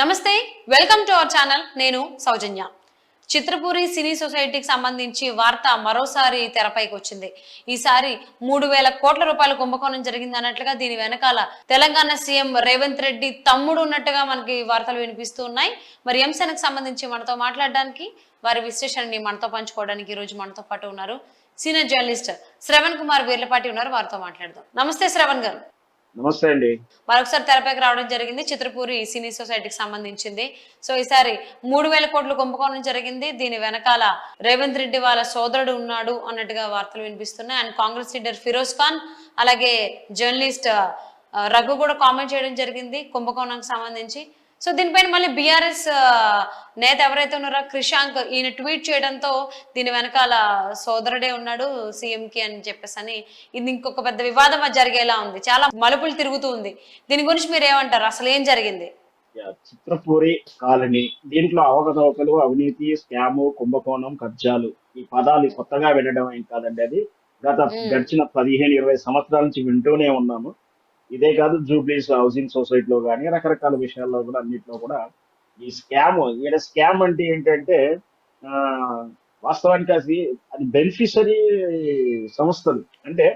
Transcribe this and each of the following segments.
నమస్తే, welcome to our channel. నేను సౌజన్య. చిత్రపూరి సినీ సొసైటీకి సంబంధించి వార్త మరోసారి తెరపైకి వచ్చింది. ఈసారి 3,000 కోట్ల రూపాయల కుంభకోణం జరిగింది అన్నట్లుగా దీని వెనకాల తెలంగాణ సీఎం రేవంత్ రెడ్డి తమ్ముడు ఉన్నట్టుగా మనకి వార్తలు వినిపిస్తూ ఉన్నాయి. మరి ఈ అంశానికి సంబంధించి మనతో మాట్లాడడానికి, వారి విశ్లేషణని మనతో పంచుకోవడానికి ఈ రోజు మనతో పాటు ఉన్నారు సీనియర్ జర్నలిస్ట్ శ్రవణ్ కుమార్ వీర్లపాటి ఉన్నారు. వారితో మాట్లాడదాం. నమస్తే శ్రవణ్ గారు. నమస్తే అండి. మరొకసారి తెరపైకి రావడం జరిగింది. చిత్రపూరి సినీ సొసైటీకి సంబంధించింది. సో ఈసారి 3,000 కోట్ల కుంభకోణం జరిగింది. దీని వెనకాల రేవంత్ రెడ్డి వాళ్ళ సోదరుడు ఉన్నాడు అన్నట్టుగా వార్తలు వినిపిస్తున్నాయి. అండ్ కాంగ్రెస్ లీడర్ ఫిరోజ్ ఖాన్, అలాగే జర్నలిస్ట్ రఘు కూడా కామెంట్ చేయడం జరిగింది కుంభకోణానికి సంబంధించి. సో దీనిపైన మళ్ళీ బీఆర్ఎస్ నేత ఎవరైతే ఉన్నారో క్రిషాంక్, ఈయన ట్వీట్ చేయడంతో దీని వెనకాల సోదరుడే ఉన్నాడు సీఎం కి అని చెప్పేసి అని ఇది ఇంకొక పెద్ద వివాదం జరిగేలా ఉంది. చాలా మలుపులు తిరుగుతూ ఉంది. దీని గురించి మీరు ఏమంటారు? అసలు ఏం జరిగింది? చిత్రపూరి కాలనీ, దీంట్లో అవకతవకలు, అవినీతి, స్కాము, కుంభకోణం, కబ్జాలు, ఈ పదాలు కొత్తగా వినడం ఏం కాదండి. అది గడిచిన 15-20 సంవత్సరాల నుంచి వింటూనే ఉన్నాము. ఇదే కాదు, జూబ్లీస్ హౌసింగ్ సొసైటీలో కానీ రకరకాల విషయాల్లో కూడా అన్నింటిలో కూడా ఈ స్కామ్. ఈడ స్కామ్ అంటే ఏంటంటే వాస్తవానికి అది బెనిఫిషరీ సంస్థలు, అంటే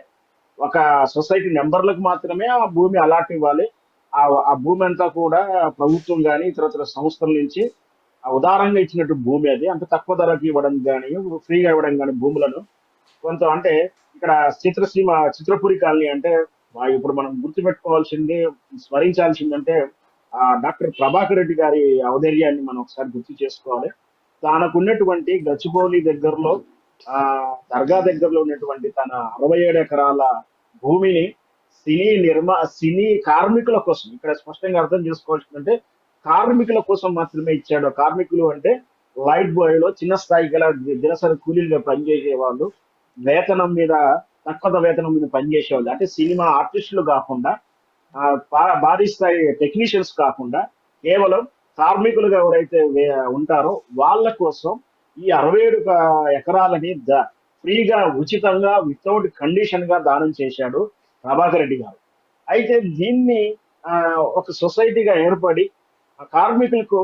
ఒక సొసైటీ మెంబర్లకు మాత్రమే ఆ భూమి అలాట్ ఇవ్వాలి. ఆ భూమి అంతా కూడా ప్రభుత్వం కానీ ఇతర సంస్థల నుంచి ఉదారంగా ఇచ్చినట్టు భూమి, అది అంత తక్కువ ధరకి ఇవ్వడం కానీ ఫ్రీగా ఇవ్వడం కానీ భూములను కొంత, అంటే ఇక్కడ చిత్రపురి కాలనీ అంటే ఇప్పుడు మనం గుర్తుపెట్టుకోవాల్సింది, స్మరించాల్సిందంటే డాక్టర్ ప్రభాకర్ రెడ్డి గారి ఔదర్యాన్ని మనం ఒకసారి గుర్తు చేసుకోవాలి. తనకున్నటువంటి గచ్చిబౌలి దగ్గరలో దర్గా దగ్గరలో ఉన్నటువంటి తన 67 ఎకరాల భూమిని సినీ కార్మికుల కోసం, ఇక్కడ స్పష్టంగా అర్థం చేసుకోవాల్సిందంటే కార్మికుల కోసం మాత్రమే ఇచ్చాడు. కార్మికులు అంటే లైట్ బాయ్లో చిన్న స్థాయి గల దినసరి కూలీలుగా పనిచేసే వాళ్ళు, వేతనం మీద తక్కువ వేతనం మీద పనిచేసేవాళ్ళు, అంటే సినిమా ఆర్టిస్టులు కాకుండా భారీ స్థాయి టెక్నీషియన్స్ కాకుండా కేవలం కార్మికులుగా ఎవరైతే ఉంటారో వాళ్ళ కోసం ఈ 67 ఎకరాలని ఫ్రీగా, ఉచితంగా, వితౌట్ కండిషన్ గా దానం చేశాడు ప్రభాకర్ రెడ్డి గారు. అయితే దీన్ని ఒక సొసైటీగా ఏర్పడి ఆ కార్మికులకు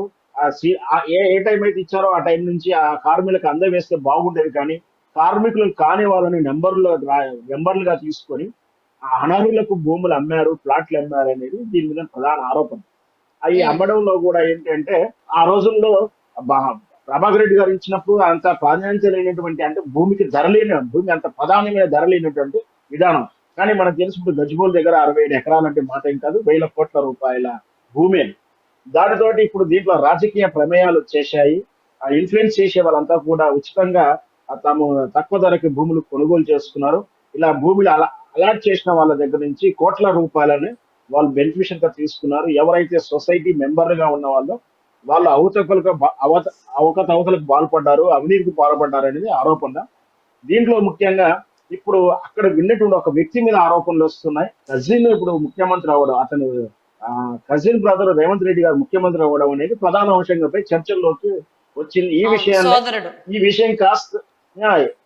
ఏ టైం అయితే ఇచ్చారో ఆ టైం నుంచి ఆ కార్మికులకు అందవేస్తే బాగుండేది. కానీ కార్మికులు కాని వాళ్ళని నెంబర్లుగా తీసుకొని ఆ అనర్హులకు భూములు అమ్మారు, ప్లాట్లు అమ్మారు అనేది దీని మీద ప్రధాన ఆరోపణ. అవి అమ్మడంలో కూడా ఏంటంటే ఆ రోజుల్లో ప్రభాకర్ రెడ్డి గారు ఇచ్చినప్పుడు అంత ప్రాధాన్యత, అంటే భూమికి భూమి అంత ప్రధానమైన ధర లేనటువంటి విధానం. కానీ మనకు తెలిసి ఇప్పుడు గచ్చిబౌలి దగ్గర 67 ఎకరాలు అంటే మాట ఏం కాదు, 1,000 కోట్ల రూపాయల భూమి అని. దానితోటి ఇప్పుడు దీంట్లో రాజకీయ ప్రమేయాలు వచ్చేసాయి. ఆ ఇన్ఫ్లుయెన్స్ చేసే వాళ్ళంతా కూడా ఉచితంగా తాము తక్కువ ధరకి భూములు కొనుగోలు చేసుకున్నారు. ఇలా భూములు అలాట్ చేసిన వాళ్ళ దగ్గర నుంచి కోట్ల రూపాయలని వాళ్ళు బెనిఫిషియల్ గా తీసుకున్నారు. ఎవరైతే సొసైటీ మెంబర్గా ఉన్న వాళ్ళు అవకతవకలకు పాల్పడ్డారు, అవినీతికి పాల్పడ్డారు అనేది ఆరోపణ. దీంట్లో ముఖ్యంగా ఇప్పుడు అక్కడ విన్నటువంటి ఒక వ్యక్తి మీద ఆరోపణలు వస్తున్నాయి. కజిన్ ఇప్పుడు ముఖ్యమంత్రి అవ్వడం, అతను కజిన్ బ్రదర్ రేవంత్ రెడ్డి గారు ముఖ్యమంత్రి అవ్వడం అనేది ప్రధాన అంశంగా చర్చల్లోకి వచ్చింది. ఈ విషయం కాస్త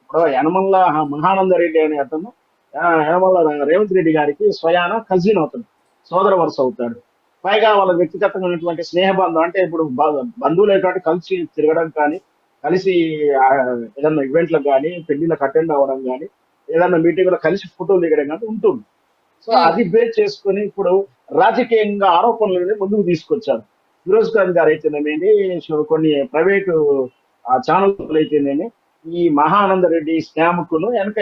ఇప్పుడు యనమల మహానంద రెడ్డి అనే అతను యనమల రేవంత్ రెడ్డి గారికి స్వయాన కజిన్ అవుతాడు, సోదర వరుస అవుతాడు. పైగా వాళ్ళ వ్యక్తిగతంగా ఉన్నటువంటి స్నేహబంధం, అంటే ఇప్పుడు బంధువులు ఏంటంటే కలిసి తిరగడం కానీ, కలిసి ఏదన్నా ఈవెంట్లకు కానీ, పెళ్లిళ్ళకి అటెండ్ అవ్వడం కానీ, ఏదన్నా మీటింగ్లో కలిసి ఫోటోలు దిగడం కానీ ఉంటుంది. సో అది బేస్ చేసుకుని ఇప్పుడు రాజకీయంగా ఆరోపణలని ముందుకు తీసుకొచ్చారు. ఫిరోజ్ ఖాన్ గారు అయితేనేమి, కొన్ని ప్రైవేటు ఛానల్ అయితేనేమి, ఈ మహానంద రెడ్డి స్కామ్ కును వెనక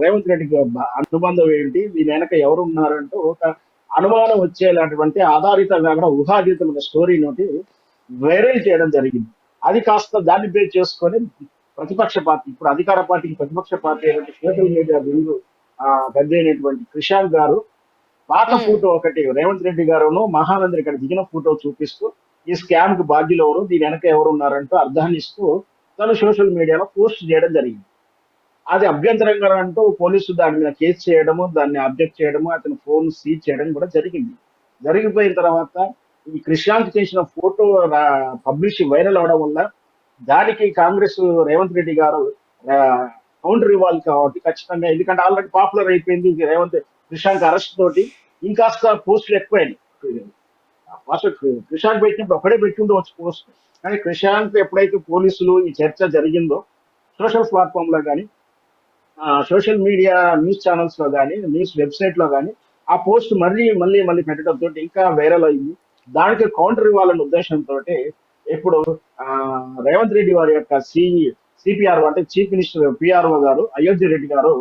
రేవంత్ రెడ్డికి అనుబంధం ఏంటి, దీని వెనక ఎవరు ఉన్నారంటూ ఒక అనుమానం వచ్చేలాంటి ఆధారితంగా కూడా ఊహాతీతమైన స్టోరీ నోటి వైరల్ చేయడం జరిగింది. అది కాస్త దాన్ని బేస్ చేసుకొని ప్రతిపక్ష పార్టీ, ఇప్పుడు అధికార పార్టీకి ప్రతిపక్ష పార్టీ అయినటువంటి సోషల్ మీడియా బిల్లు పెద్ద అయినటువంటి క్రిషాంక్ గారు పాత ఫోటో ఒకటి రేవంత్ రెడ్డి గారును మహానంద ఇక్కడ దిగిన ఫోటో చూపిస్తూ ఈ స్కామ్ కి బాధ్యులు ఎవరు, దీని వెనక ఎవరు ఉన్నారంటూ అర్థాన్ని ఇస్తూ తను సోషల్ మీడియాలో పోస్ట్ చేయడం జరిగింది. అది అభ్యంతరంగా అంటూ పోలీసులు దాని మీద కేసు చేయడము, దాన్ని అబ్జెక్ట్ చేయడము, అతని ఫోన్ సీజ్ చేయడం కూడా జరిగింది. జరిగిపోయిన తర్వాత ఈ క్రిషాంక్ చేసిన ఫోటో పబ్లిష్ వైరల్ అవడం వల్ల దానికి కాంగ్రెస్ రేవంత్ రెడ్డి గారు కౌంటర్ ఇవ్వాలి కాబట్టి ఖచ్చితంగా, ఎందుకంటే ఆల్రెడీ పాపులర్ అయిపోయింది రేవంత్ క్రిషాంక్ అరెస్ట్ తోటి, ఇంకాస్త పోస్టులు ఎక్కువైనాయి. అసలు క్రిషాంక్ పెట్టినప్పుడు ఒకడే పెట్టుండవచ్చు పోస్ట్. కానీ క్రిషాంక్ ఎప్పుడైతే పోలీసులు ఈ చర్చ జరిగిందో సోషల్ ప్లాట్ఫామ్ లో కానీ సోషల్ మీడియా న్యూస్ ఛానల్స్ లో కానీ న్యూస్ వెబ్సైట్ లో కానీ ఆ పోస్ట్ మళ్ళీ మళ్ళీ మళ్ళీ పెట్టడంతో ఇంకా వైరల్ అయ్యింది. దానికి కౌంటర్ ఇవ్వాలనే ఉద్దేశంతో ఇప్పుడు ఆ, రేవంత్ రెడ్డి వారి యొక్క సిపిఆర్ అంటే చీఫ్ మినిస్టర్ పిఆర్ఓ గారు అయోధ్య రెడ్డి గారు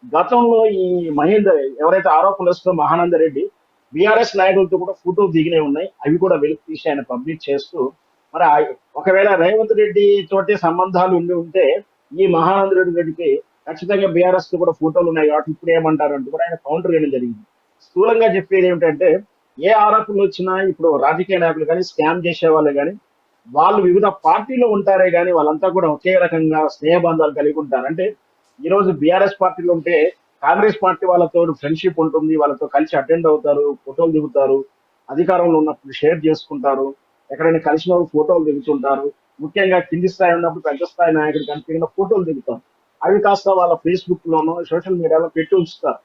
గతంలో ఈ మహేందర్ ఎవరైతే ఆరోపణలు వస్తూ మహానంద రెడ్డి బీఆర్ఎస్ నాయకులతో కూడా ఫోటోలు దిగినవి ఉన్నాయి, అవి కూడా వెలికి తీసి ఆయన పబ్లిక్ చేస్తూ మరి ఒకవేళ రేవంత్ రెడ్డి తోటి సంబంధాలు ఉండి ఉంటే ఈ మహానంద రెడ్డికి ఖచ్చితంగా బీఆర్ఎస్ తో కూడా ఫోటోలు ఉన్నాయి కాబట్టి ఇప్పుడు ఏమంటారు అంటూ కూడా ఆయన కౌంటర్ చేయడం జరిగింది. స్థూలంగా చెప్పేది ఏమిటంటే ఏ ఆరోపణలు వచ్చినా ఇప్పుడు రాజకీయ నాయకులు కానీ స్కామ్ చేసే వాళ్ళు కానీ వాళ్ళు వివిధ పార్టీలో ఉంటారే కానీ వాళ్ళంతా కూడా ఒకే రకంగా స్నేహబంధాలు కలిగి ఉంటారు. అంటే ఈ రోజు బీఆర్ఎస్ పార్టీలో ఉంటే కాంగ్రెస్ పార్టీ వాళ్ళతో ఫ్రెండ్షిప్ ఉంటుంది, వాళ్ళతో కలిసి అటెండ్ అవుతారు, ఫోటోలు దిగుతారు, అధికారంలో ఉన్నప్పుడు షేర్ చేసుకుంటారు, ఎక్కడైనా కలిసిన ఫోటోలు దిగుతుంటారు, ముఖ్యంగా కింది స్థాయి ఉన్నప్పుడు పెద్ద స్థాయి నాయకుడు కనిపించిన ఫోటోలు దిగుతారు. అవి కాస్త వాళ్ళ ఫేస్బుక్ లోనో సోషల్ మీడియాలో పెట్టి ఉంచుతారు.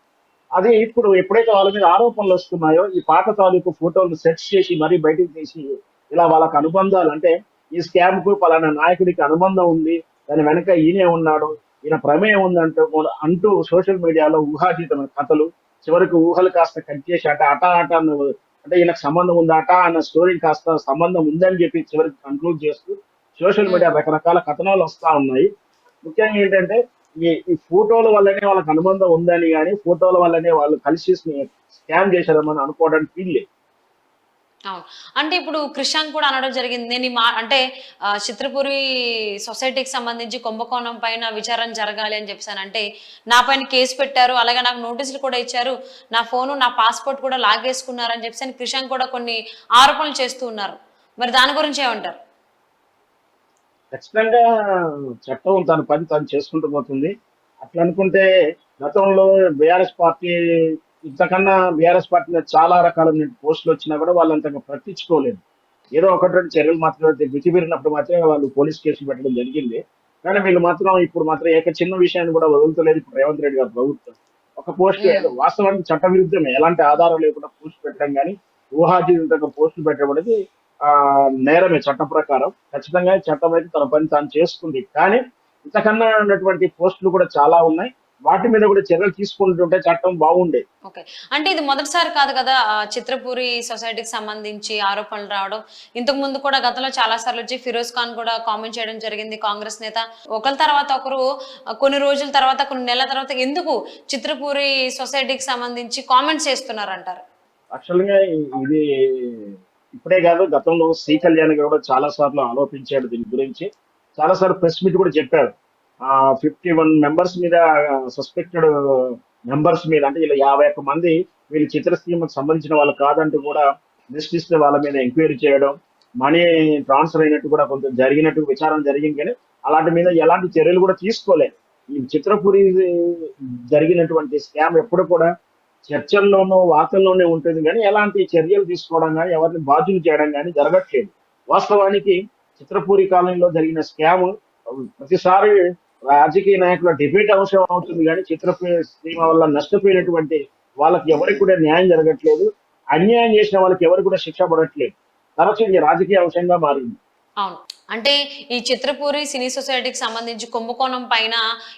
అది ఇప్పుడు ఎప్పుడైతే వాళ్ళ మీద ఆరోపణలు వస్తున్నాయో ఈ పాత తాలూకు ఫోటోలు సెట్ చేసి మరీ బయటకు తీసి ఇలా వాళ్ళకి అనుబంధాలు అంటే ఈ స్కామ్ కు పలానా నాయకుడికి అనుబంధం ఉంది, దాని వెనక ఈయనే ఉన్నాడు, ఈయన ప్రమేయం ఉందంటూ కూడా అంటూ సోషల్ మీడియాలో ఊహాతీతమైన కథలు, చివరికి ఊహలు కాస్త కట్ చేసి అంటే ఈయనకు సంబంధం ఉందా అట అన్న స్టోరీ కాస్త సంబంధం ఉందని చెప్పి చివరికి కంక్లూడ్ చేస్తూ సోషల్ మీడియా రకరకాల కథనాలు వస్తా ఉన్నాయి. ముఖ్యంగా ఏంటంటే ఈ ఫోటోల వల్లనే వాళ్ళకి అనుబంధం ఉందని కానీ ఫోటోల వల్లనే వాళ్ళు కలిసి స్కామ్ చేశారని అనుకోవడానికి వీల్లేదు. అవును. అంటే ఇప్పుడు క్రిషాంక్ కూడా అనడం జరిగింది. నేను అంటే చిత్రపురి సొసైటీకి సంబంధించి కుంభకోణం పైన విచారణ జరగాలి అని చెప్పాను. అంటే నా పైన కేసు పెట్టారు, అలాగే నాకు నోటీసులు కూడా ఇచ్చారు, నా ఫోను నా పాస్పోర్ట్ కూడా లాగేసుకున్నారు అని చెప్పేసి క్రిషాంక్ కూడా కొన్ని ఆరోపణలు చేస్తూ ఉన్నారు. మరి దాని గురించి ఏమంటారు? ఖచ్చితంగా చట్టం తన పని తను చేసుకుంటూ పోతుంది. అట్లా అనుకుంటే గతంలో బీఆర్ఎస్ పార్టీ ఇంతకన్నా బీఆర్ఎస్ పార్టీ మీద చాలా రకాల పోస్టులు వచ్చినా కూడా వాళ్ళు అంతగా పట్టించుకోలేదు. ఏదో ఒకటి రెండు చర్యలు మాత్రమే మితిమీరినప్పుడు మాత్రమే వాళ్ళు పోలీస్ కేసులు పెట్టడం జరిగింది. కానీ వీళ్ళు మాత్రం ఇప్పుడు మాత్రం చిన్న విషయాన్ని కూడా వదులుతలేదు ఇప్పుడు రేవంత్ రెడ్డి గారి ప్రభుత్వం. ఒక పోస్ట్ ఉమ్, వాస్తవానికి చట్ట విరుద్ధమే, ఎలాంటి ఆధారం లేకుండా పోస్ట్ పెట్టడం కానీ ఊహాజీవితంగా పోస్టులు పెట్టడం అనేది ఆ నేరమే చట్టం ప్రకారం. ఖచ్చితంగా చట్టం అయితే తన పని తాను చేస్తుంది. కానీ ఇంతకన్నా ఉన్నటువంటి పోస్టులు కూడా చాలా ఉన్నాయి, వాటి మీద కూడా చర్యలు తీసుకుంటుంటే చట్టం బాగుండేది. ఓకే. అంటే ఇది మొదటిసారి కాదు కదా చిత్రపురి సొసైటీకి సంబంధించి ఆరోపణలు రావడం. ఇంతకు ముందు కూడా గతంలో చాలా సార్లు వచ్చి ఫిరోజ్ ఖాన్ కూడా కామెంట్ చేయడం జరిగింది. కాంగ్రెస్ నేత ఒకరి తర్వాత ఒకరు కొన్ని రోజుల తర్వాత కొన్ని నెలల తర్వాత ఎందుకు చిత్రపురి సొసైటీకి సంబంధించి కామెంట్స్ చేస్తున్నారంటారు? యాక్చువల్గా ఇది ఇప్పుడే కాదు, గతంలో శ్రీ కళ్యాణ్ కూడా చాలా సార్లు ఆరోపించాడు దీని గురించి. చాలా సార్లు ప్రెస్ మీట్ కూడా చెప్పాడు. 51 మెంబర్స్ మీద సస్పెక్టెడ్ మెంబర్స్ మీద అంటే ఇలా 51 మంది వీళ్ళు చిత్రసీమకు సంబంధించిన వాళ్ళు కాదంటూ కూడా లిస్ట్ ఇస్తే వాళ్ళ మీద ఎంక్వైరీ చేయడం, మనీ ట్రాన్స్ఫర్ అయినట్టు కూడా కొంత జరిగినట్టు విచారణ జరిగింది. కానీ అలాంటి మీద ఎలాంటి చర్యలు కూడా తీసుకోలేదు. ఈ చిత్రపురి జరిగినటువంటి స్కామ్ ఎప్పుడు కూడా చర్చల్లోనూ వార్తల్లోనే ఉంటుంది కానీ ఎలాంటి చర్యలు తీసుకోవడం కానీ ఎవరిని బాధ్యులు చేయడం కానీ జరగట్లేదు. వాస్తవానికి చిత్రపూరి కాలనీలో జరిగిన స్కామ్ ప్రతిసారి రాజకీయ నాయకుల డిబేట్ అంశం అవుతుంది కానీ చిత్రసీమ వల్ల నష్టపోయినటువంటి వాళ్ళకి ఎవరికి కూడా న్యాయం జరగట్లేదు, అన్యాయం చేసిన వాళ్ళకి ఎవరికి కూడా శిక్ష పడట్లేదు. తరచు ఇది రాజకీయ అంశంగా మారింది. అవును. అంటే ఈ చిత్రపూరి సినీ సొసైటీకి సంబంధించి కుంభకోణం పైన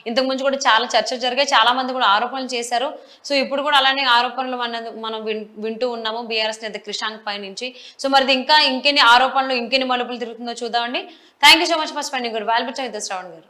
ఇంతకు ముందు కూడా చాలా చర్చలు జరిగాయి, చాలా మంది కూడా ఆరోపణలు చేశారు. సో ఇప్పుడు కూడా అలానే ఆరోపణలు మనం వింటూ ఉన్నాము బీఆర్ఎస్ నేత క్రిషాంక్ పై నుంచి. సో మరి ఇంకా ఇంకెన్ని ఆరోపణలు ఇంకెన్ని మలుపులు తిరుగుతుందో చూద్దామండి. Thank you so much for spending good valuable time with Shravan గారు.